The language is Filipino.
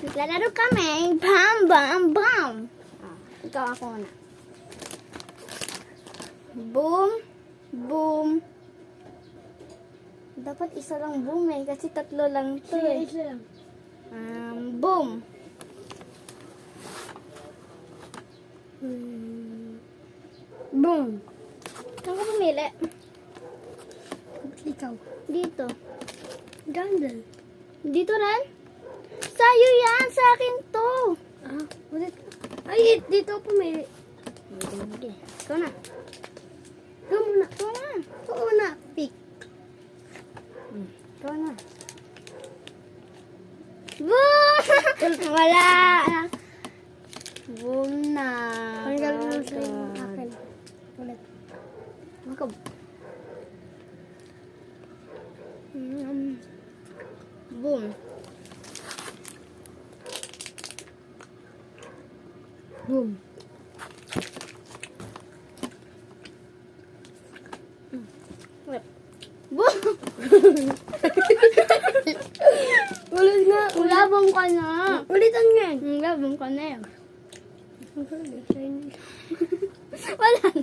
Naglalaro kami. Bam, bam, bam. Ikaw ako na. Boom, boom. Dapat isa lang boom eh. Kasi tatlo lang to eh. Boom. Boom. Saan ka pumili? Ikaw. Dito. Gandal. Dito rin? Sa'yo yan. Sa akin to. Ulit. Ay, dito pumili. Hindi. Ikaw na. Ikaw muna. Ikaw na. Ikaw muna. Pick. Ikaw na. Boom! Wala. Boom na. Tanggal mo sa akin. Ulit. Makab. Boom. Boom. Boom! Ulit nga. Labong ka na. Ulitan nga. Labong ka na. Wala na.